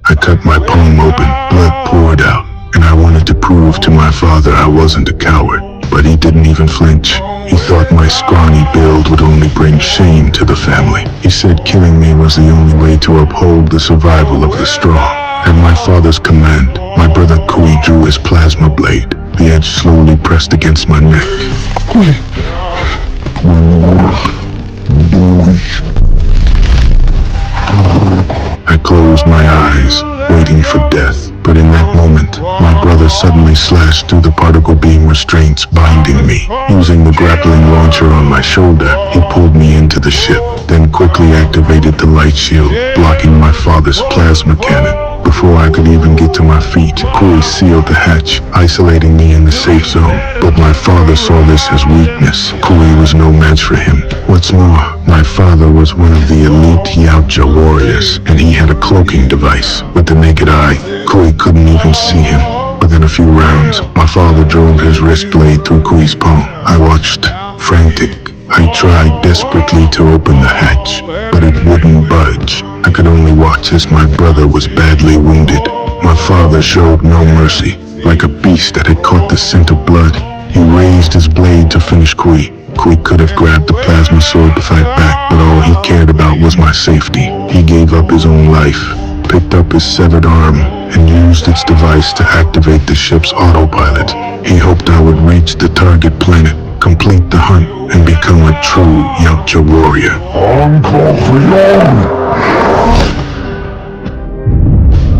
I cut my palm open, blood poured out, and I wanted to prove to my father I wasn't a coward. But he didn't even flinch. He thought my scrawny build would only bring shame to the family. He said killing me was the only way to uphold the survival of the strong. At my father's command, my brother Kui drew his plasma blade. The edge slowly pressed against my neck. I closed my eyes, waiting for death. But in that moment, my brother suddenly slashed through the particle beam restraints binding me. Using the grappling launcher on my shoulder, he pulled me into the ship, then quickly activated the light shield, blocking my father's plasma cannon. Before I could even get to my feet, Kui sealed the hatch, isolating me in the safe zone. But my father saw this as weakness. Kui was no match for him. What's more, my father was one of the elite Yautja warriors, and he had a cloaking device. With the naked eye, Kui couldn't even see him. Within a few rounds, my father drove his wrist blade through Kui's palm. I watched, frantic. I tried desperately to open the hatch, but it wouldn't budge. I could only watch as my brother was badly wounded. My father showed no mercy. Like a beast that had caught the scent of blood, he raised his blade to finish Kui. Kui could have grabbed the plasma sword to fight back, but all he cared about was my safety. He gave up his own life, picked up his severed arm, and used its device to activate the ship's autopilot. He hoped I would reach the target planet, complete the hunt, and become a true Yautja warrior.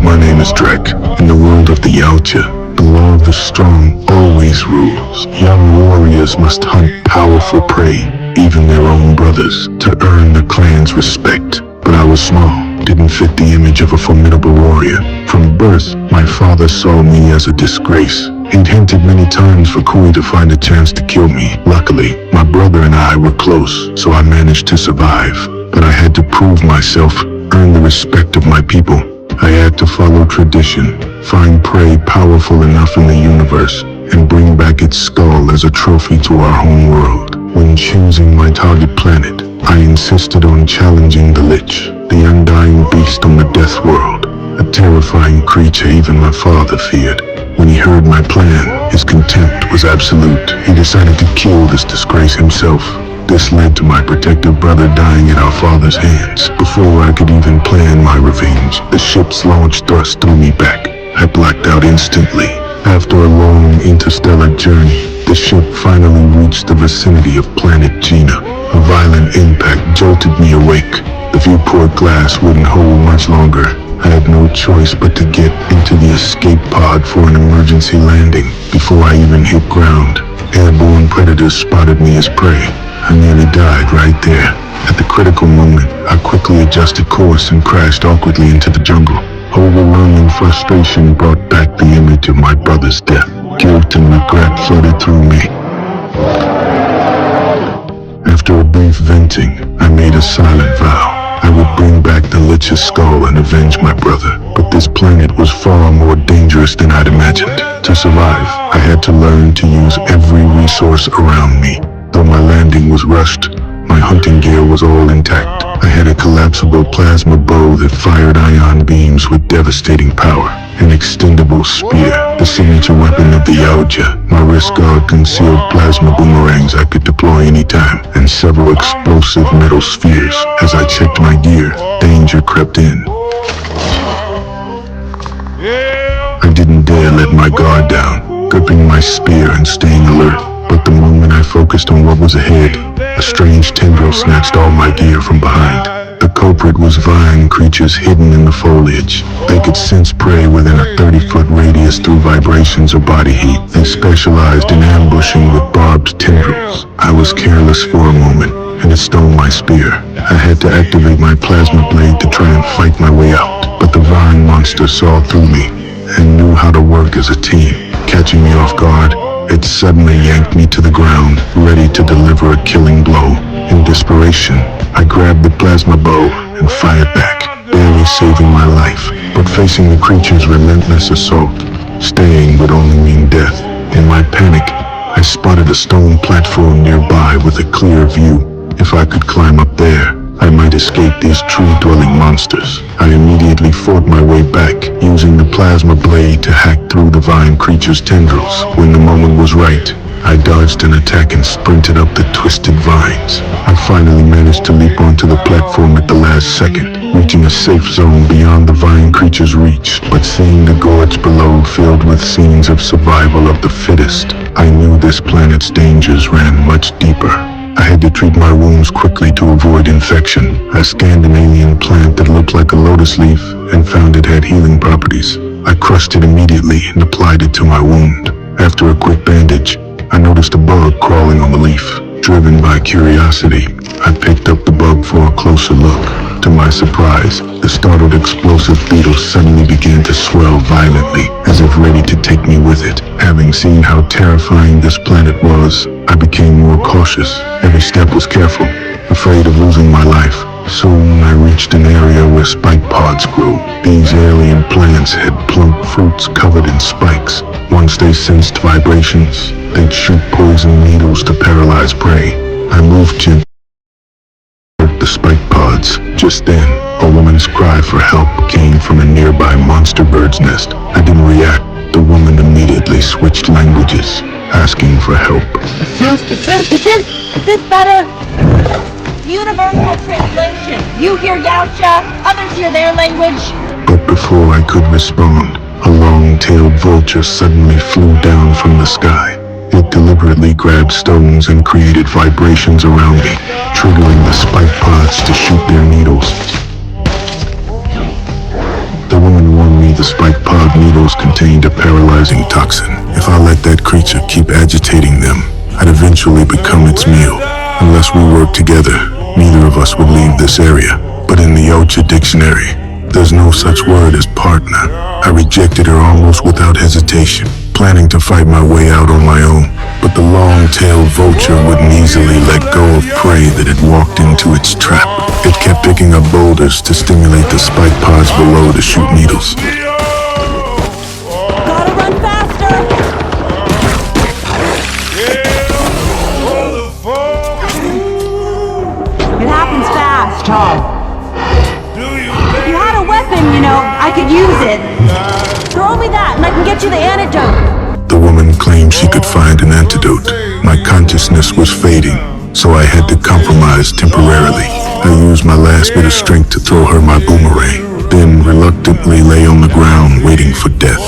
My name is DREK. In the world of the Yautja, the law of the strong always rules. Young warriors must hunt powerful prey, even their own brothers, to earn the clan's respect. But I was small, didn't fit the image of a formidable warrior. From birth, my father saw me as a disgrace. He'd hinted many times for Kui to find a chance to kill me. Luckily, my brother and I were close, so I managed to survive. But I had to prove myself, earn the respect of my people. I had to follow tradition, find prey powerful enough in the universe, and bring back its skull as a trophy to our home world. When choosing my target planet, I insisted on challenging the Lich, the undying beast on the Death World, a terrifying creature even my father feared. When he heard my plan, his contempt was absolute. He decided to kill this disgrace himself. This led to my protective brother dying at our father's hands. Before I could even plan my revenge, the ship's launch thrust threw me back. I blacked out instantly. After a long interstellar journey, the ship finally reached the vicinity of planet Gina. A violent impact jolted me awake. The viewport glass wouldn't hold much longer. I had no choice but to get into the escape pod for an emergency landing. Before I even hit ground, airborne predators spotted me as prey. I nearly died right there. At the critical moment, I quickly adjusted course and crashed awkwardly into the jungle. Overwhelming frustration brought back the image of my brother's death. Guilt and regret flooded through me. After a brief venting, I made a silent vow. I would bring back the Lich's skull and avenge my brother. But this planet was far more dangerous than I'd imagined. To survive, I had to learn to use every resource around me. Though my landing was rushed, my hunting gear was all intact. I had a collapsible plasma bow that fired ion beams with devastating power. An extendable spear, the signature weapon of the Yautja. My wrist guard concealed plasma boomerangs I could deploy anytime, and several explosive metal spheres. As I checked my gear, danger crept in. I didn't dare let my guard down, gripping my spear and staying alert. But the moment I focused on what was ahead, a strange tendril snatched all my gear from behind. The culprit was vine creatures hidden in the foliage. They could sense prey within a 30-foot radius through vibrations or body heat. They specialized in ambushing with barbed tendrils. I was careless for a moment, and it stole my spear. I had to activate my plasma blade to try and fight my way out. But the vine monster saw through me and knew how to work as a team. Catching me off guard, it suddenly yanked me to the ground, ready to deliver a killing blow. In desperation, I grabbed the plasma bow and fired back, barely saving my life. But facing the creature's relentless assault, staying would only mean death. In my panic, I spotted a stone platform nearby with a clear view. If I could climb up there, I might escape these tree-dwelling monsters. I immediately fought my way back, using the plasma blade to hack through the vine creature's tendrils. When the moment was right, I dodged an attack and sprinted up the twisted vines. I finally managed to leap onto the platform at the last second, reaching a safe zone beyond the vine creature's reach. But seeing the gorge below filled with scenes of survival of the fittest, I knew this planet's dangers ran much deeper. I had to treat my wounds quickly to avoid infection. I scanned an alien plant that looked like a lotus leaf and found it had healing properties. I crushed it immediately and applied it to my wound. After a quick bandage, I noticed a bug crawling on the leaf. Driven by curiosity, I picked up the bug for a closer look. To my surprise, the startled explosive beetle suddenly began to swell violently, as if ready to take me with it. Having seen how terrifying this planet was, I became more cautious. Every step was careful, afraid of losing my life. Soon I reached an area where spike pods grew. These alien plants had plump fruits covered in spikes. Once they sensed vibrations, they'd shoot poison needles to paralyze prey. I moved gently toward the spike pods. Just then, a woman's cry for help came from a nearby monster bird's nest. I didn't react. The woman immediately switched languages, asking for help. Is this better? Universal translation. You hear Yautja, others hear their language. But before I could respond, a long-tailed vulture suddenly flew down from the sky. It deliberately grabbed stones and created vibrations around me, triggering the spike pods to shoot their needles. The woman warned me the spike pod needles contained a paralyzing toxin. If I let that creature keep agitating them, I'd eventually become its meal. Unless we work together, neither of us would leave this area. But in the Yautja dictionary, there's no such word as partner. I rejected her almost without hesitation, planning to fight my way out on my own. But the long-tailed vulture wouldn't easily let go of prey that had walked into its trap. It kept picking up boulders to stimulate the spike pods below to shoot needles. Gotta run faster! It happens fast, Tom. If you had a weapon, I could use it. Throw me that and I can get you the antidote. The woman claimed she could find an antidote. My consciousness was fading, so I had to compromise temporarily. I used my last bit of strength to throw her my boomerang, then reluctantly lay on the ground waiting for death.